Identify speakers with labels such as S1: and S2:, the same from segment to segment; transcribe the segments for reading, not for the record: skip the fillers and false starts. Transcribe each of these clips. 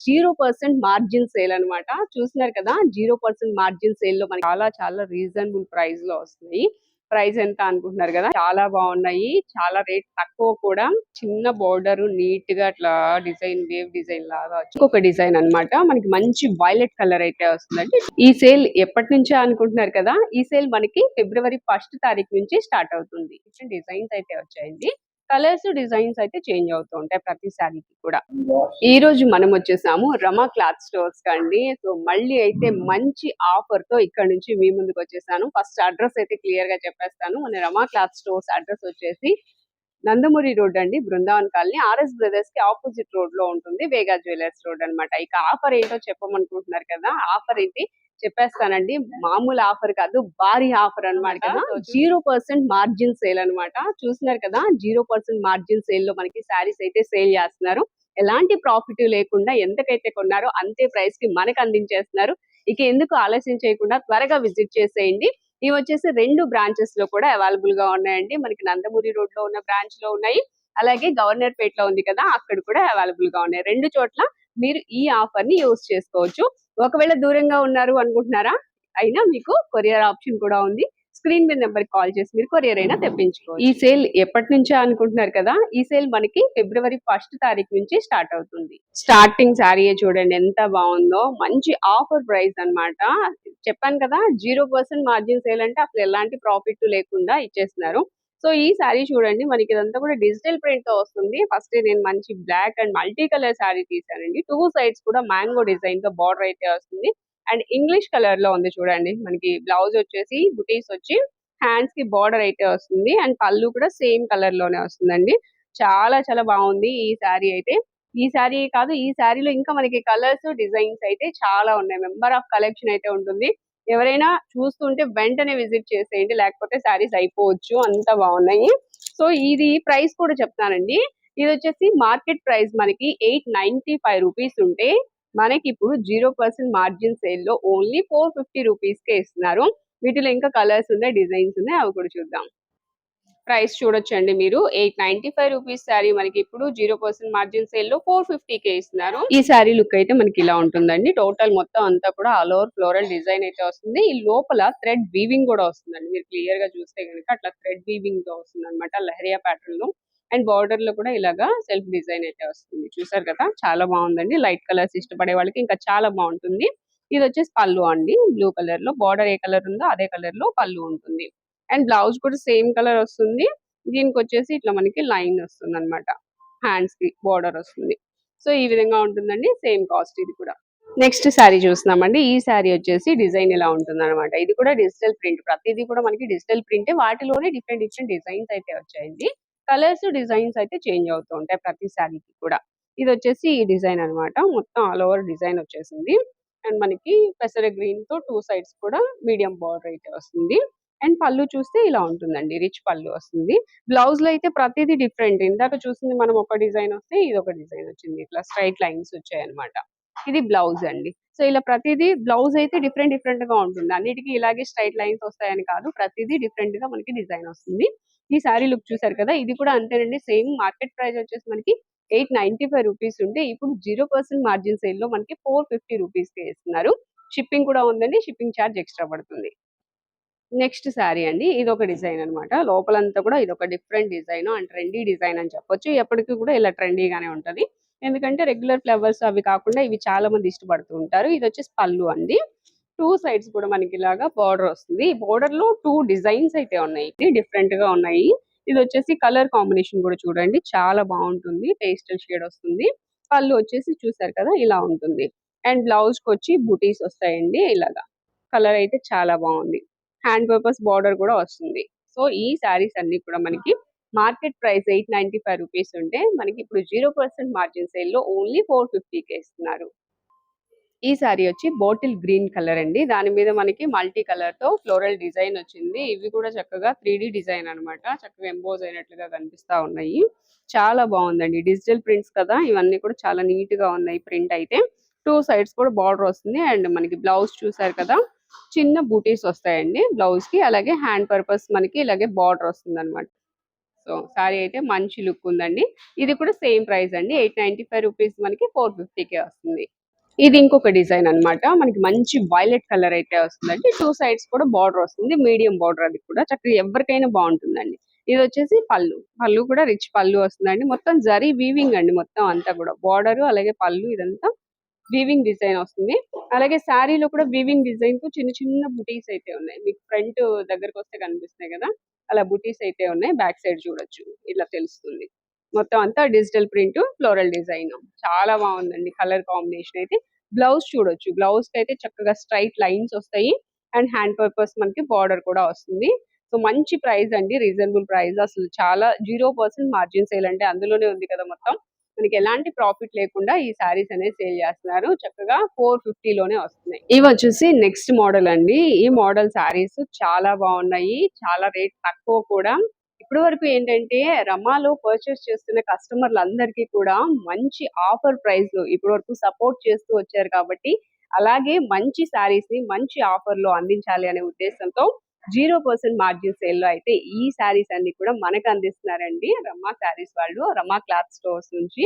S1: 0% margin sale అన్నమాట. చూస్తున్నారు కదా! 0% మార్జిన్ సేల్‌లో మనకి చాలా చాలా రీజనబుల్ ప్రైస్‌లో వస్తున్నాయి. ప్రైస్ ఎంత అనుకుంటున్నారు కదా! చాలా బాగున్నాయి. చాలా రేట్ తక్కువ కూడా. చిన్న బోర్డర్ నీట్‌గా అట్లా డిజైన్ వేవ్ డిజైన్ లాగా వచ్చి ఇంకొక డిజైన్ అన్నమాట. మనకి మంచి వైలెట్ కలర్ అయితే వస్తుందండి. ఈ సేల్ ఎప్పటి నుంచో అనుకుంటున్నారు కదా! ఈ సేల్ మనకి ఫిబ్రవరి 1 తారీఖు నుంచి స్టార్ట్ అవుతుంది. డిజైన్స్ అయితే వచ్చాయండి. కలర్స్ డిజైన్స్ అయితే చేంజ్ అవుతూ ఉంటాయి ప్రతి శారీకి కూడా. ఈ రోజు మనం వచ్చేసాము రమా క్లాత్ స్టోర్స్ కండి. సో మళ్ళీ అయితే మంచి ఆఫర్ తో ఇక్కడ నుంచి మీ ముందుకు వచ్చేసాను. ఫస్ట్ అడ్రస్ అయితే క్లియర్ గా చెప్పేస్తాను. మన రమా క్లాత్ స్టోర్స్ అడ్రస్ వచ్చేసి నందమూరి రోడ్ అండి, బృందావన్ కాలనీ, ఆర్ఎస్ బ్రదర్స్ కి ఆపోజిట్ రోడ్ లో ఉంటుంది. వేగా జ్యువెలర్స్ రోడ్ అన్నమాట. ఇక ఆఫర్ ఏంటో చెప్పమనుకుంటున్నారు కదా! ఆఫర్ ఏంటి చెప్పేస్తానండి. మామూలు ఆఫర్ కాదు, భారీ ఆఫర్ అన్నమాట కదా! 0% మార్జిన్ సేల్ అన్నమాట. చూస్తున్నారు కదా! 0% మార్జిన్ సేల్ లో మనకి శారీస్ అయితే సేల్ చేస్తున్నారు. ఎలాంటి ప్రాఫిట్ లేకుండా ఎంతకైతే కొన్నారో అంతే ప్రైస్ కి మనకు అందించేస్తున్నారు. ఇక ఎందుకు ఆలస్యం చేయకుండా త్వరగా విజిట్ చేసేయండి. ఇవి వచ్చేసి 2 బ్రాంచెస్ లో కూడా అవైలబుల్ గా ఉన్నాయండి. మనకి నందమూరి రోడ్ లో ఉన్న బ్రాంచ్ లో ఉన్నాయి. అలాగే గవర్నర్ పేట్ లో ఉంది కదా, అక్కడ కూడా అవైలబుల్ గా ఉన్నాయి. 2 చోట్ల మీరు ఈ ఆఫర్ ని యూజ్ చేసుకోవచ్చు. ఒకవేళ దూరంగా ఉన్నారు అనుకుంటున్నారా, అయినా మీకు కొరియర్ ఆప్షన్ కూడా ఉంది. స్క్రీన్ మీద నెంబర్ కాల్ చేసి మీరు కొరియర్ అయినా తెప్పించుకోవచ్చు. ఈ సేల్ ఎప్పటి నుంచో అనుకుంటున్నారు కదా! ఈ సేల్ మనకి ఫిబ్రవరి 1 తారీఖు నుంచి స్టార్ట్ అవుతుంది. స్టార్టింగ్ శారీ చూడండి ఎంత బాగుందో. మంచి ఆఫర్ ప్రైస్ అన్నమాట. చెప్పాను కదా, 0% మార్జిన్ సేల్ అంటే అసలు ఎలాంటి ప్రాఫిట్ లేకుండా ఇచ్చేస్తున్నారు. సో ఈ శారీ చూడండి, మనకి ఇదంతా కూడా డిజిటల్ ప్రింట్ తో వస్తుంది. ఫస్ట్ నేను మంచి black and multi colour sari తీసానండి. 2 సైడ్స్ కూడా మ్యాంగో డిజైన్ తో బార్డర్ అయితే వస్తుంది. అండ్ ఇంగ్లీష్ కలర్ లో ఉంది చూడండి. మనకి బ్లౌజ్ వచ్చేసి బుటీస్ వచ్చి హ్యాండ్స్ కి బార్డర్ అయితే వస్తుంది. అండ్ పళ్ళు కూడా సేమ్ కలర్ లోనే వస్తుందండి. చాలా చాలా బాగుంది ఈ శారీ అయితే. ఈ శారీ కాదు, ఈ శారీలో ఇంకా మనకి కలర్స్ డిజైన్స్ అయితే చాలా ఉన్నాయి. మెంబర్ ఆఫ్ కలెక్షన్ అయితే ఉంటుంది. ఎవరైనా చూస్తుంటే వెంటనే విజిట్ చేసేయండి, లేకపోతే శారీస్ అయిపోవచ్చు, అంత బాగున్నాయి. సో ఇది ప్రైస్ కూడా చెప్తానండి. ఇది వచ్చేసి మార్కెట్ ప్రైస్ మనకి 895 రూపీస్ ఉంటే మనకి ఇప్పుడు 0% మార్జిన్ సేల్ లో ఓన్లీ 450 రూపీస్ కే ఇస్తున్నారు. వీటిలో ఇంకా కలర్స్ ఉన్నాయి, డిజైన్స్ ఉన్నాయి, అవి కూడా చూద్దాం. ప్రైస్ చూడొచ్చండి మీరు. 895 రూపీస్ శారీ మనకి ఇప్పుడు 0% మార్జిన్ సేల్ లో 450 కే ఇస్తున్నారు. ఈ శారీ లుక్ అయితే మనకి ఇలా ఉంటుందండి. టోటల్ మొత్తం అంతా కూడా ఆల్ ఓవర్ ఫ్లోరల్ డిజైన్ అయితే వస్తుంది. ఈ లోపల థ్రెడ్ వీవింగ్ కూడా వస్తుందండి. మీరు క్లియర్ గా చూస్తే కనుక అట్లా థ్రెడ్ వీవింగ్ తో వస్తుంది అనమాట, లహరియా ప్యాటర్న్ లో. అండ్ బార్డర్ లో కూడా ఇలాగా సెల్ఫ్ డిజైన్ అయితే వస్తుంది. చూసారు కదా, చాలా బాగుందండి. లైట్ కలర్స్ ఇష్టపడే వాళ్ళకి ఇంకా చాలా బాగుంటుంది. ఇది వచ్చేసి పళ్ళు అండి. బ్లూ కలర్ లో బార్డర్ ఏ కలర్ ఉందో అదే కలర్ లో పళ్ళు ఉంటుంది. అండ్ బ్లౌజ్ కూడా సేమ్ కలర్ వస్తుంది. దీనికి వచ్చేసి ఇట్లా మనకి లైన్ వస్తుంది అనమాట. హ్యాండ్స్ కి బార్డర్ వస్తుంది. సో ఈ విధంగా ఉంటుందండి. సేమ్ కాస్ట్ ఇది కూడా. నెక్స్ట్ శారీ చూస్తున్నామండి. ఈ శారీ వచ్చేసి డిజైన్ ఇలా ఉంటుంది అనమాట. ఇది కూడా డిజిటల్ ప్రింట్. ప్రతిదీ కూడా మనకి డిజిటల్ ప్రింటే. వాటిలోనే డిఫరెంట్ డిఫరెంట్ డిజైన్స్ అయితే వచ్చాయండి. కలర్స్ డిజైన్స్ అయితే చేంజ్ అవుతూ ఉంటాయి ప్రతి శారీకి కూడా. ఇది వచ్చేసి ఈ డిజైన్ అన్నమాట. మొత్తం ఆల్ ఓవర్ డిజైన్ వచ్చేసింది. అండ్ మనకి పెసర గ్రీన్ తో 2 సైడ్స్ కూడా మీడియం బార్డర్ అయితే వస్తుంది. అండ్ పళ్ళు చూస్తే ఇలా ఉంటుందండి. రిచ్ పళ్ళు వస్తుంది. బ్లౌజ్ లో అయితే ప్రతిదీ డిఫరెంట్. ఇందాక చూసింది మనం ఒక డిజైన్ వస్తే ఇది ఒక డిజైన్ వచ్చింది. ఇట్లా స్ట్రైట్ లైన్స్ వచ్చాయన్నమాట. ఇది బ్లౌజ్ అండి. సో ఇలా ప్రతిదీ బ్లౌజ్ అయితే డిఫరెంట్ డిఫరెంట్ గా ఉంటుంది. అన్నిటికీ ఇలాగే స్ట్రైట్ లైన్స్ వస్తాయని కాదు, ప్రతిదీ డిఫరెంట్ గా మనకి డిజైన్ వస్తుంది. ఈ శారీ లుక్ చూసారు కదా, ఇది కూడా అంతేనండి. సేమ్ మార్కెట్ ప్రైస్ వచ్చేసి మనకి 895 రూపీస్ ఉంటే ఇప్పుడు 0% మార్జిన్ సేల్ లో మనకి 450 రూపీస్ కే ఇస్తున్నారు. షిప్పింగ్ కూడా ఉందండి. షిప్పింగ్ ఛార్జ్ ఎక్స్ట్రా పడుతుంది. నెక్స్ట్ శారీ అండి. ఇదొక డిజైన్ అన్నమాట. లోపలంతా కూడా ఇదొక different design and trendy design అని చెప్పొచ్చు. ఎప్పటికి కూడా ఇలా ట్రెండీగానే ఉంటది. ఎందుకంటే రెగ్యులర్ ఫ్లవర్స్ అవి కాకుండా ఇవి చాలా మంది ఇష్టపడుతూ ఉంటారు. ఇదొచ్చేసి పళ్ళు అండి. 2 సైడ్స్ కూడా మనకి ఇలాగా బార్డర్ వస్తుంది. ఈ బార్డర్ లో 2 డిజైన్స్ అయితే ఉన్నాయి. డిఫరెంట్ గా ఉన్నాయి. ఇదొచ్చేసి కలర్ కాంబినేషన్ కూడా చూడండి చాలా బాగుంటుంది. పేస్టల్ షేడ్ వస్తుంది. పళ్ళు వచ్చేసి చూసారు కదా ఇలా ఉంటుంది. అండ్ బ్లౌజ్ కొచ్చి బూటీస్ వస్తాయండి ఇలాగా. కలర్ అయితే చాలా బాగుంది. హ్యాండ్ పర్పస్ బార్డర్ కూడా వస్తుంది. సో ఈ శారీస్ అన్ని కూడా మనకి మార్కెట్ ప్రైస్ 895 రూపీస్ ఉంటే మనకి ఇప్పుడు 0% మార్జిన్ సేల్ లో ఓన్లీ 450 కే ఇస్తున్నారు. ఈ శారీ వచ్చి బాటిల్ గ్రీన్ కలర్ అండి. దాని మీద మనకి మల్టీ కలర్ తో ఫ్లోరల్ డిజైన్ వచ్చింది. ఇవి కూడా చక్కగా 3D డిజైన్ అన్నమాట. చక్కగా ఎంబోజ్ అయినట్లుగా కనిపిస్తా ఉన్నాయి. చాలా బాగుందండి. డిజిటల్ ప్రింట్స్ కదా, ఇవన్నీ కూడా చాలా నీట్ గా ఉన్నాయి. ప్రింట్ అయితే 2 సైడ్స్ కూడా బార్డర్ వస్తుంది. అండ్ మనకి బ్లౌజ్ చూసారు కదా, చిన్న బూటీస్ వస్తాయండి బ్లౌజ్ కి. అలాగే హ్యాండ్ పర్పస్ మనకి ఇలాగే బార్డర్ వస్తుంది అనమాట. సో సో సారీ అయితే మంచి లుక్ ఉందండి. ఇది కూడా సేమ్ ప్రైస్ అండి, 895 రూపీస్ మనకి 450కే వస్తుంది. ఇది ఇంకొక డిజైన్ అన్నమాట. మనకి మంచి వైలెట్ కలర్ అయితే వస్తుందండి. టూ సైడ్స్ కూడా బార్డర్ వస్తుంది, మీడియం బార్డర్. అది కూడా చక్కగా ఎవరికైనా బాగుంటుందండి. ఇది వచ్చేసి పళ్ళు. పళ్ళు కూడా రిచ్ పళ్ళు వస్తుందండి. మొత్తం జరీ వీవింగ్ అండి, మొత్తం అంతా కూడా బార్డర్ అలాగే పళ్ళు ఇదంతా వీవింగ్ డిజైన్ వస్తుంది. అలాగే శారీలో కూడా వీవింగ్ డిజైన్ కు చిన్న చిన్న బుటీస్ అయితే ఉన్నాయి. మీకు ఫ్రంట్ దగ్గరకు వస్తే కనిపిస్తున్నాయి కదా, అలా బుటీస్ అయితే ఉన్నాయి. బ్యాక్ సైడ్ చూడొచ్చు, ఇట్లా తెలుస్తుంది. మొత్తం అంతా డిజిటల్ ప్రింట్ ఫ్లోరల్ డిజైన్ చాలా బాగుందండి. కలర్ కాంబినేషన్ అయితే బ్లౌజ్ చూడొచ్చు. బ్లౌజ్ కి అయితే చక్కగా స్ట్రైట్ లైన్స్ వస్తాయి అండ్ హ్యాండ్ పర్పస్ మనకి బార్డర్ కూడా వస్తుంది. సో మంచి ప్రైస్ అండి, రీజనబుల్ ప్రైస్. అసలు చాలా 0% మార్జిన్ సేల్ అంటే అందులోనే ఉంది కదా మొత్తం. మనకి ఎలాంటి ప్రాఫిట్ లేకుండా ఈ సారీస్ అనేది సేల్ చేస్తున్నారు. చక్కగా 450 లోనే వస్తున్నాయి. ఇవి వచ్చేసి నెక్స్ట్ మోడల్ అండి. ఈ మోడల్ సారీస్ చాలా బాగున్నాయి, చాలా రేట్ తక్కువ కూడా. ఇప్పటి వరకు ఏంటంటే రమాలో పర్చేస్ చేస్తున్న కస్టమర్లందరికీ కూడా మంచి ఆఫర్ ప్రైస్ లో ఇప్పటి వరకు సపోర్ట్ చేస్తూ వచ్చారు కాబట్టి, అలాగే మంచి సారీస్ ని మంచి ఆఫర్ లో అందించాలి అనే ఉద్దేశంతో 0% మార్జిన్ సేల్ లో అయితే ఈ సారీస్ అన్ని కూడా మనకు అందిస్తున్నారండి రమా సారీస్ వాళ్ళు, రమా క్లాత్ స్టోర్స్ నుంచి.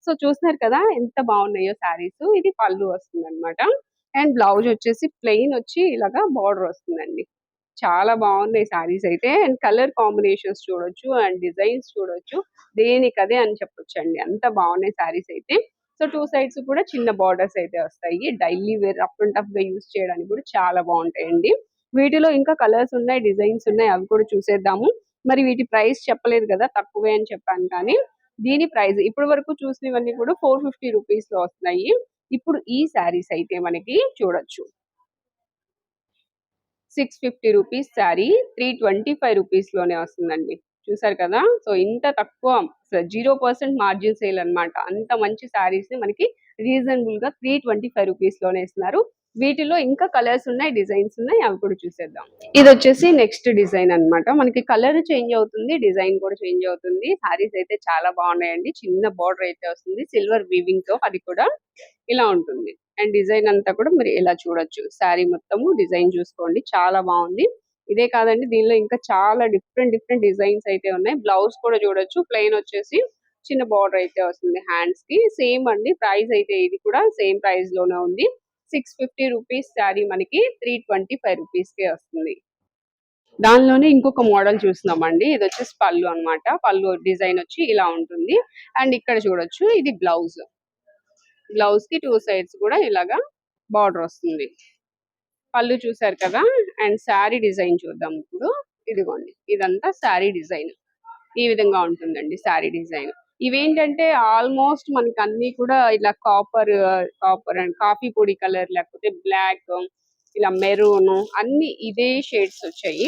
S1: సో చూస్తున్నారు కదా ఎంత బాగున్నాయో సారీస్. ఇది పళ్ళు వస్తుంది అనమాట. అండ్ బ్లౌజ్ వచ్చేసి ప్లెయిన్ వచ్చి ఇలాగా బార్డర్ వస్తుందండి. చాలా బాగున్నాయి సారీస్ అయితే. అండ్ కలర్ కాంబినేషన్స్ చూడొచ్చు అండ్ డిజైన్స్ చూడొచ్చు, దేనికదే అని చెప్పొచ్చు అండి, అంత బాగున్నాయి సారీస్ అయితే. సో టూ సైడ్స్ కూడా చిన్న బార్డర్స్ అయితే వస్తాయి. Daily wear rough and tough గా యూస్ చేయడానికి కూడా చాలా బాగుంటాయండి. వీటిలో ఇంకా కలర్స్ ఉన్నాయి, డిజైన్స్ ఉన్నాయి, అవి కూడా చూసేద్దాము. మరి వీటి ప్రైస్ చెప్పలేదు కదా, తక్కువే అని చెప్పాను. కానీ దీని ప్రైస్ ఇప్పటి వరకు చూసినవన్నీ కూడా 450 రూపీస్ లో వస్తున్నాయి. ఇప్పుడు ఈ శారీస్ అయితే మనకి చూడొచ్చు 650 రూపీస్ శారీ 325 రూపీస్ లోనే వస్తుందండి. చూసారు కదా, సో ఇంత తక్కువ 0% మార్జిన్ సేల్ అన్నమాట. అంత మంచి శారీస్ ని మనకి రీజనబుల్ గా 325 రూపీస్ లోనే ఇస్తున్నారు. వీటిలో ఇంకా కలర్స్ ఉన్నాయి, డిజైన్స్ ఉన్నాయి, అవి కూడా చూసేద్దాం. ఇది వచ్చేసి నెక్స్ట్ డిజైన్ అన్నమాట. మనకి కలర్ చేంజ్ అవుతుంది, డిజైన్ కూడా చేంజ్ అవుతుంది. సారీస్ అయితే చాలా బాగున్నాయండి. చిన్న బార్డర్ అయితే వస్తుంది సిల్వర్ వీవింగ్ తో, అది కూడా ఇలా ఉంటుంది. అండ్ డిజైన్ అంతా కూడా మీరు ఇలా చూడొచ్చు. శారీ మొత్తము డిజైన్ చూసుకోండి, చాలా బాగుంది. ఇదే కాదండి, దీనిలో ఇంకా చాలా డిఫరెంట్ డిఫరెంట్ డిజైన్స్ అయితే ఉన్నాయి. బ్లౌజ్ కూడా చూడొచ్చు, ప్లెయిన్ వచ్చేసి చిన్న బార్డర్ అయితే వస్తుంది హ్యాండ్స్ కి. సేమ్ అండి ప్రైస్ అయితే ఇది కూడా సేమ్ ప్రైస్ లోనే ఉంది. 650 రూపీస్ శారీ మనకి 325 రూపీస్ కే వస్తుంది. దానిలోనే ఇంకొక మోడల్ చూస్తున్నామండి. ఇది వచ్చేసి పళ్ళు అన్నమాట. పళ్ళు డిజైన్ వచ్చి ఇలా ఉంటుంది. అండ్ ఇక్కడ చూడొచ్చు, ఇది బ్లౌజ్. బ్లౌజ్ కి టూ సైడ్స్ కూడా ఇలాగా బార్డర్ వస్తుంది. పళ్ళు చూసారు కదా. అండ్ శారీ డిజైన్ చూద్దాం ఇప్పుడు. ఇదిగోండి, ఇదంతా శారీ డిజైన్ ఈ విధంగా ఉంటుందండి శారీ డిజైన్. ఇవేంటంటే ఆల్మోస్ట్ మనకి అన్ని కూడా ఇలా కాపర్ కాపర్ అండ్ కాఫీ పొడి కలర్, లేకపోతే బ్లాక్, ఇలా మెరూన్, అన్ని ఇదే షేడ్స్ వచ్చాయి.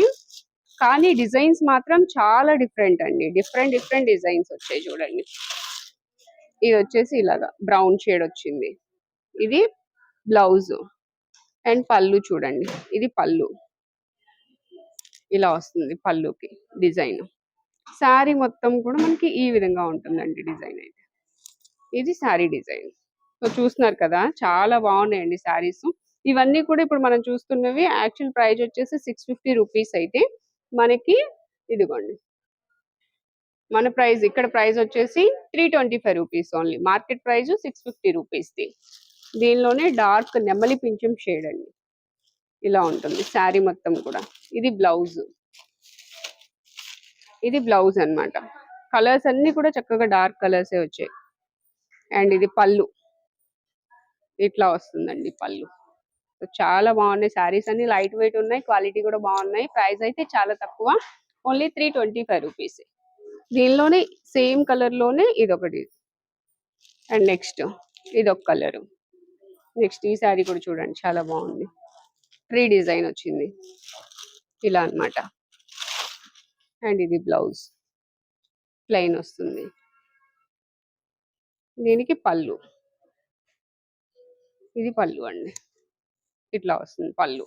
S1: కానీ డిజైన్స్ మాత్రం చాలా డిఫరెంట్ అండి, డిఫరెంట్ డిఫరెంట్ డిజైన్స్ వచ్చాయి. చూడండి, ఇది వచ్చేసి ఇలాగా బ్రౌన్ షేడ్ వచ్చింది. ఇది బ్లౌజ్ అండ్ పళ్ళు చూడండి, ఇది పళ్ళు ఇలా వస్తుంది. పళ్ళుకి డిజైన్, శారీ మొత్తం కూడా మనకి ఈ విధంగా ఉంటుందండి డిజైన్ అయితే. ఇది శారీ డిజైన్. సో చూస్తున్నారు కదా, చాలా బాగున్నాయండి శారీస్. ఇవన్నీ కూడా ఇప్పుడు మనం చూస్తున్నవి యాక్చువల్ ప్రైస్ వచ్చేసి 650 రూపీస్ అయితే మనకి ఇదిగోండి, మన ప్రైస్ ఇక్కడ ప్రైస్ వచ్చేసి 325 rupees only. Market price 650 rupees the. దీనిలోనే డార్క్ నెమలి పింఛం షేడ్ అండి, ఇలా ఉంటుంది శారీ మొత్తం కూడా. ఇది బ్లౌజ్, ఇది బ్లౌజ్ అన్నమాట. కలర్స్ అన్ని కూడా చక్కగా డార్క్ కలర్సే వచ్చాయి. అండ్ ఇది పళ్ళు, ఇట్లా వస్తుందండి పళ్ళు. సో చాలా బాగున్నాయి శారీస్ అన్ని, లైట్ వెయిట్ ఉన్నాయి, క్వాలిటీ కూడా బాగున్నాయి. ప్రైస్ అయితే చాలా తక్కువ, ఓన్లీ 325 రూపీస్. దీనిలోనే సేమ్ కలర్ లోనే ఇదొకటి. అండ్ నెక్స్ట్ ఇదొక కలర్. నెక్స్ట్ ఈ శారీ కూడా చూడండి, చాలా బాగుంది. ట్రీ డిజైన్ వచ్చింది ఇలా అన్నమాట. అండ్ ఇది బ్లౌజ్ ప్లెయిన్ వస్తుంది. దీనికి పళ్ళు, ఇది పళ్ళు అండి, ఇట్లా వస్తుంది పళ్ళు.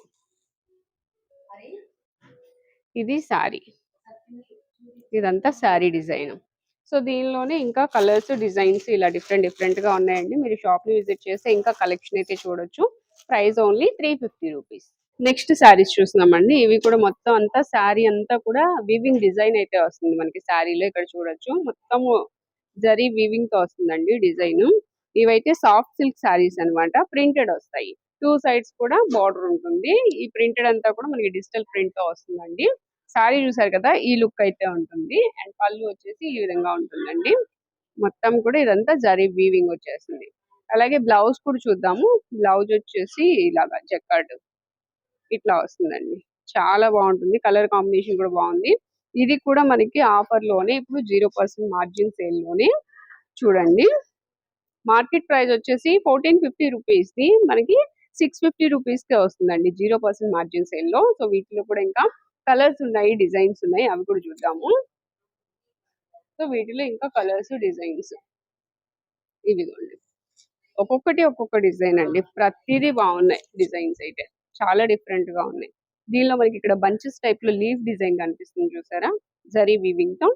S1: ఇది శారీ, ఇదంతా శారీ డిజైన్. సో దీనిలోనే ఇంకా కలర్స్, డిజైన్స్ ఇలా డిఫరెంట్ డిఫరెంట్ గా ఉన్నాయండి. మీరు షాప్ ని విజిట్ చేస్తే ఇంకా కలెక్షన్ అయితే చూడొచ్చు. Price only 350 rupees. Next saris చూస్తున్నామండి. ఇవి కూడా మొత్తం అంతా శారీ అంతా కూడా వీవింగ్ డిజైన్ అయితే వస్తుంది మనకి శారీలో. ఇక్కడ చూడొచ్చు మొత్తము జరీ వీవింగ్ తో వస్తుందండి డిజైన్. ఇవైతే సాఫ్ట్ సిల్క్ శారీస్ అన్నమాట. ప్రింటెడ్ వస్తాయి. టూ సైడ్స్ కూడా బార్డర్ ఉంటుంది. ఈ ప్రింటెడ్ అంతా కూడా మనకి డిజిటల్ ప్రింట్ తో వస్తుందండి. శారీ చూసారు కదా, ఈ లుక్ అయితే ఉంటుంది. అండ్ పళ్ళు వచ్చేసి ఈ విధంగా ఉంటుందండి. మొత్తం కూడా ఇదంతా జరీ వీవింగ్ వచ్చేస్తుంది. అలాగే బ్లౌజ్ కూడా చూద్దాము. బ్లౌజ్ వచ్చేసి ఇలాగా జకార్డ్ ఇట్లా వస్తుందండి. చాలా బాగుంటుంది. కలర్ కాంబినేషన్ కూడా బాగుంది. ఇది కూడా మనకి ఆఫర్ లోనే ఇప్పుడు 0% మార్జిన్ సేల్ లోనే చూడండి. మార్కెట్ ప్రైస్ వచ్చేసి 1450 రూపీస్ ది మనకి 650 రూపీస్ కే వస్తుందండి 0% మార్జిన్ సేల్ లో. సో వీటిలో కూడా ఇంకా కలర్స్ ఉన్నాయి, డిజైన్స్ ఉన్నాయి, అవి కూడా చూద్దాము. సో వీటిలో ఇంకా కలర్స్, డిజైన్స్ ఇవిగోండి. ఒక్కొక్కటి ఒక్కొక్క డిజైన్ అండి. ప్రతిదీ బాగున్నాయి డిజైన్స్ అయితే. చాలా డిఫరెంట్ గా ఉన్నాయి. దీనిలో మనకి ఇక్కడ బంచెస్ టైప్ లో లీఫ్ డిజైన్ కనిపిస్తుంది చూసారా, జరీ వీవింగ్ తో.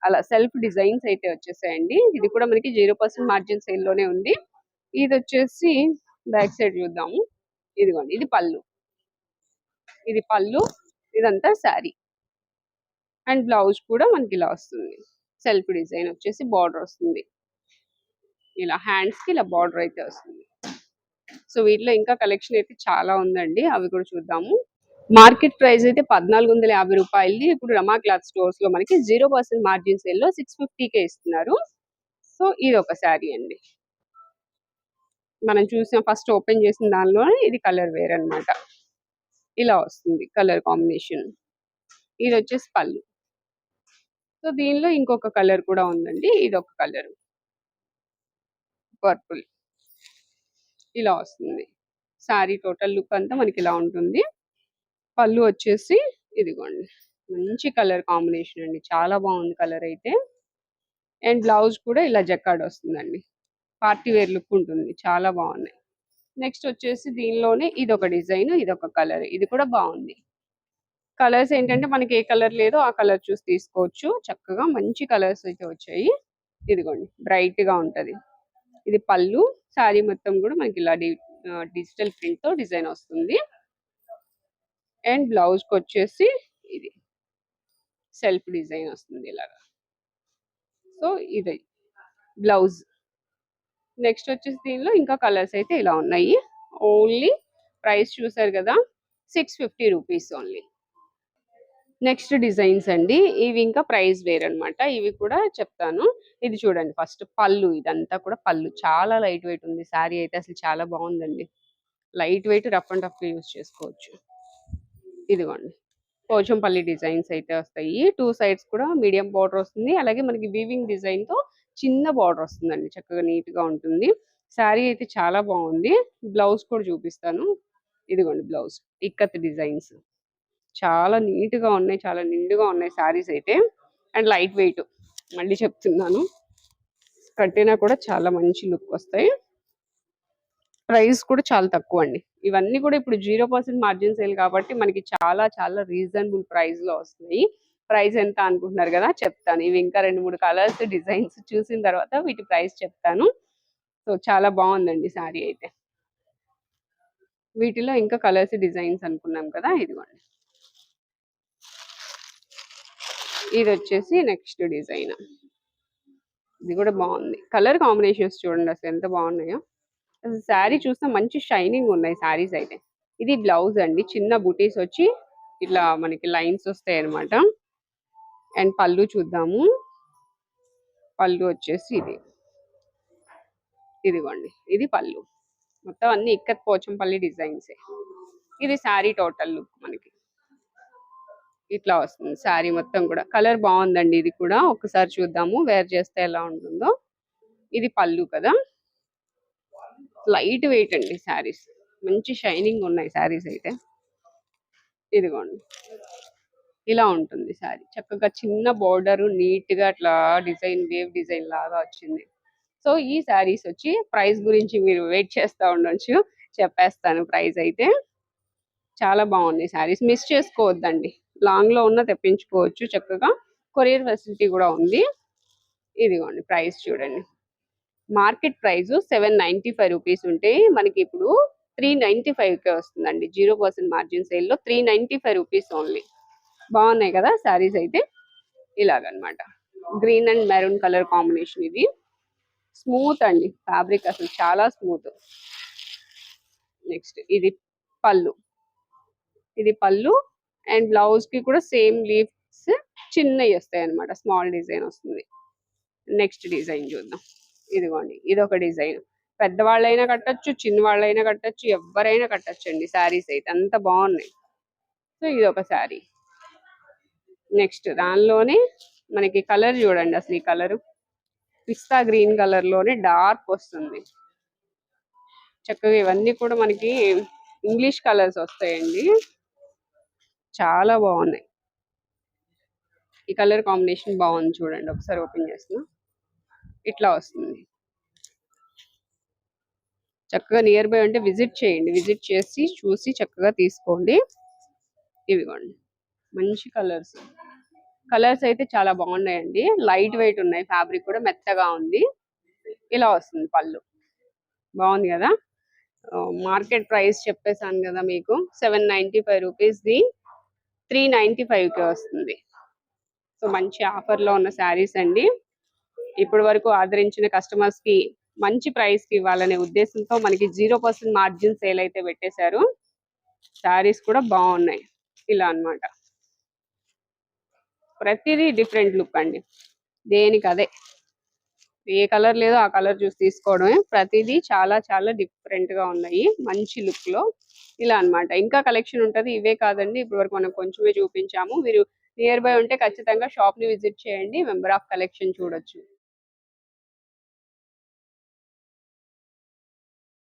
S1: అలా సెల్ఫ్ డిజైన్స్ అయితే వచ్చేసాయండి. ఇది కూడా మనకి 0% మార్జిన్ సేల్ లోనే ఉంది. ఇది వచ్చేసి బ్యాక్ సైడ్ చూద్దాము. ఇదిగోండి, ఇది పళ్ళు. ఇది పళ్ళు, ఇదంతా శారీ. అండ్ బ్లౌజ్ కూడా మనకి ఇలా వస్తుంది. సెల్ఫ్ డిజైన్ వచ్చేసి బార్డర్ వస్తుంది. ఇలా హ్యాండ్స్ కి ఇలా బార్డర్ అయితే వస్తుంది. సో వీటిలో ఇంకా కలెక్షన్ అయితే చాలా ఉందండి, అవి కూడా చూద్దాము. మార్కెట్ ప్రైస్ అయితే 1450 రూపాయలది ఇప్పుడు రమా క్లాత్ స్టోర్స్ లో మనకి 0% మార్జిన్ సేల్ లో 650కే ఇస్తున్నారు. సో ఇది ఒక శారీ అండి. మనం చూసిన ఫస్ట్ ఓపెన్ చేసిన దానిలోనే ఇది కలర్ వేర్ అన్నమాట. ఇలా వస్తుంది కలర్ కాంబినేషన్. ఇది వచ్చేసి పళ్ళు. సో దీనిలో ఇంకొక కలర్ కూడా ఉందండి. ఇది ఒక కలర్ పర్పుల్. ఇలా వస్తుంది. శారీ టోటల్ లుక్ అంతా మనకి ఇలా ఉంటుంది. పళ్ళు వచ్చేసి ఇదిగోండి, మంచి కలర్ కాంబినేషన్ అండి. చాలా బాగుంది కలర్ అయితే. అండ్ బ్లౌజ్ కూడా ఇలా జకార్డ్ వస్తుందండి. పార్టీ వేర్ లుక్ ఉంటుంది. చాలా బాగున్నాయి. నెక్స్ట్ వచ్చేసి దీనిలోనే ఇదొక డిజైన్, ఇదొక కలర్. ఇది కూడా బాగుంది. కలర్స్ ఏంటంటే మనకి ఏ కలర్ లేదో ఆ కలర్ చూసి తీసుకోవచ్చు. చక్కగా మంచి కలర్స్ అయితే వచ్చాయి. ఇదిగోండి, బ్రైట్ గా ఉంటది. ఇది పళ్ళు. శారీ మొత్తం కూడా మనకి ఇలా డిజిటల్ ప్రింట్ తో డిజైన్ వస్తుంది. అండ్ బ్లౌజ్ కి వచ్చేసి ఇది సెల్ఫ్ డిజైన్ వస్తుంది ఇలాగా. సో ఇది బ్లౌజ్. నెక్స్ట్ వచ్చేసి దీనిలో ఇంకా కలర్స్ అయితే ఇలా ఉన్నాయి. ఓన్లీ ప్రైస్ చూసారు కదా, 650 రూపీస్ ఓన్లీ. నెక్స్ట్ డిజైన్స్ అండి. ఇవి ఇంకా ప్రైస్ వేర్ అన్నమాట. ఇవి కూడా చెప్తాను. ఇది చూడండి, ఫస్ట్ పళ్ళు. ఇదంతా కూడా పళ్ళు. చాలా లైట్ వెయిట్ ఉంది. శారీ అయితే అసలు చాలా బాగుందండి. Light weight, rough and tough use చేసుకోవచ్చు. ఇదిగోండి, పోచంపల్లి డిజైన్స్ అయితే వస్తాయి. టూ సైడ్స్ కూడా మీడియం బార్డర్ వస్తుంది. అలాగే మనకి వీవింగ్ డిజైన్ తో చిన్న బార్డర్ వస్తుందండి. చక్కగా నీట్ గా ఉంటుంది. శారీ అయితే చాలా బాగుంది. బ్లౌజ్ కూడా చూపిస్తాను. ఇదిగోండి బ్లౌజ్, ఇక్కత్ డిజైన్స్. చాలా నీట్ గా ఉన్నాయి, చాలా నిండుగా ఉన్నాయి శారీస్ అయితే. అండ్ లైట్ వెయిట్, మళ్ళీ చెప్తున్నాను, కట్టినా కూడా చాలా మంచి లుక్ వస్తాయి. ప్రైస్ కూడా చాలా తక్కువ అండి. ఇవన్నీ కూడా ఇప్పుడు 0% మార్జిన్ సేల్ కాబట్టి మనకి చాలా చాలా రీజనబుల్ ప్రైస్ లో వస్తున్నాయి. ప్రైస్ ఎంత అనుకుంటున్నారు కదా, చెప్తాను. ఇవి ఇంకా 2-3 కలర్స్, డిజైన్స్ చూసిన తర్వాత వీటి ప్రైస్ చెప్తాను. సో చాలా బాగుందండి శారీ అయితే. వీటిలో ఇంకా కలర్స్, డిజైన్స్ అనుకున్నాం కదా, ఇదిగోండి. ఇది వచ్చేసి నెక్స్ట్ డిజైన్. ఇది కూడా బాగుంది. కలర్ కాంబినేషన్స్ చూడండి అసలు ఎంత బాగున్నాయో. అసలు శారీ చూస్తే మంచి షైనింగ్ ఉన్నాయి శారీస్ అయితే. ఇది బ్లౌజ్ అండి. చిన్న బుటీస్ వచ్చి ఇట్లా మనకి లైన్స్ వస్తాయి అనమాట. అండ్ పళ్ళు చూద్దాము. పళ్ళు వచ్చేసి ఇదిగోండి, ఇది పళ్ళు. మొత్తం అన్ని ఇక్కత్ పోచంపల్లి డిజైన్స్. ఇది శారీ టోటల్ లుక్ మనకి ఇట్లా వస్తుంది. శారీ మొత్తం కూడా కలర్ బాగుందండి. ఇది కూడా ఒకసారి చూద్దాము వేర్ చేస్తే ఎలా ఉంటుందో. ఇది పళ్ళు కదా, లైట్ వెయిట్ అండి శారీస్. మంచి షైనింగ్ ఉన్నాయి శారీస్ అయితే. ఇదిగోండి, ఇలా ఉంటుంది శారీ. చక్కగా చిన్న బోర్డర్, నీట్ గా అట్లా డిజైన్, వేవ్ డిజైన్ లాగా వచ్చింది. సో ఈ శారీస్ వచ్చి ప్రైస్ గురించి మీరు వెయిట్ చేస్తూ ఉండొచ్చు, చెప్పేస్తాను ప్రైస్ అయితే. చాలా బాగున్నాయి శారీస్, మిస్ చేసుకోవద్దండి. లాంగ్ లో ఉన్న తెప్పించుకోవచ్చు చక్కగా. కొరియర్ ఫెసిలిటీ కూడా ఉంది. ఇదిగోండి ప్రైస్ చూడండి. మార్కెట్ ప్రైస్ 795 రూపీస్ ఉంటే మనకి ఇప్పుడు 395కే వస్తుందండి. 0% మార్జిన్ సేల్లో 395 రూపీస్ ఓన్లీ. బాగున్నాయి కదా శారీస్ అయితే. ఇలాగనమాట. Green and maroon colour combination ఇది. స్మూత్ అండి ఫ్యాబ్రిక్, అసలు చాలా స్మూత్. నెక్స్ట్ ఇది పళ్ళు. ఇది పళ్ళు అండ్ బ్లౌజ్ కి కూడా సేమ్ లీవ్స్ చిన్నవి వస్తాయి అనమాట, స్మాల్ డిజైన్ వస్తుంది. నెక్స్ట్ డిజైన్ చూద్దాం. ఇదిగోండి, ఇది ఒక డిజైన్. పెద్దవాళ్ళైనా కట్టొచ్చు, చిన్న వాళ్ళైనా కట్టొచ్చు, ఎవరైనా కట్టొచ్చు అండి శారీస్ అయితే, అంత బాగున్నాయి. సో ఇది ఒక శారీ. నెక్స్ట్ దానిలోనే మనకి కలర్ చూడండి, అసలు ఈ కలర్ పిస్తా గ్రీన్ కలర్ లోనే డార్క్ వస్తుంది. చక్కగా ఇవన్నీ కూడా మనకి ఇంగ్లీష్ కలర్స్ వస్తాయండి, చాలా బాగున్నాయి. ఈ కలర్ కాంబినేషన్ బాగుంది చూడండి, ఒకసారి ఓపెన్ చేస్తున్నా. ఇట్లా వస్తుంది. చక్కగా నియర్ బై ఉంటే విజిట్ చేయండి, విజిట్ చేసి చూసి చక్కగా తీసుకోండి. ఇవిగోండి మంచి కలర్స్. కలర్స్ అయితే చాలా బాగున్నాయండి, లైట్ వెయిట్ ఉన్నాయి, ఫ్యాబ్రిక్ కూడా మెత్తగా ఉంది. ఇలా వస్తుంది పళ్ళు. బాగుంది కదా. మార్కెట్ ప్రైస్ చెప్పేసాను కదా మీకు, 795 రూపీస్ది 395కి వస్తుంది. సో మంచి ఆఫర్లో ఉన్న శారీస్ అండి. ఇప్పటి వరకు ఆదరించిన కస్టమర్స్ కి మంచి ప్రైస్ కి ఇవ్వాలనే ఉద్దేశంతో మనకి 0% మార్జిన్ సేల్ అయితే పెట్టేశారు. శారీస్ కూడా బాగున్నాయి. ఇలా అన్నమాట. ప్రతిదీ డిఫరెంట్ లుక్ అండి, దేనికి అదే. ఏ కలర్ లేదో ఆ కలర్ చూసి తీసుకోవడమే. ప్రతిదీ చాలా చాలా డిఫరెంట్ గా ఉన్నాయి, మంచి లుక్ లో. ఇలా అన్నమాట. ఇంకా కలెక్షన్ ఉంటది, ఇవే కాదండి, ఇప్పటి వరకు మనం కొంచెమే చూపించాము. మీరు నియర్ బై ఉంటే ఖచ్చితంగా షాప్ ని విజిట్ చేయండి, మెంబర్ ఆఫ్ కలెక్షన్ చూడొచ్చు.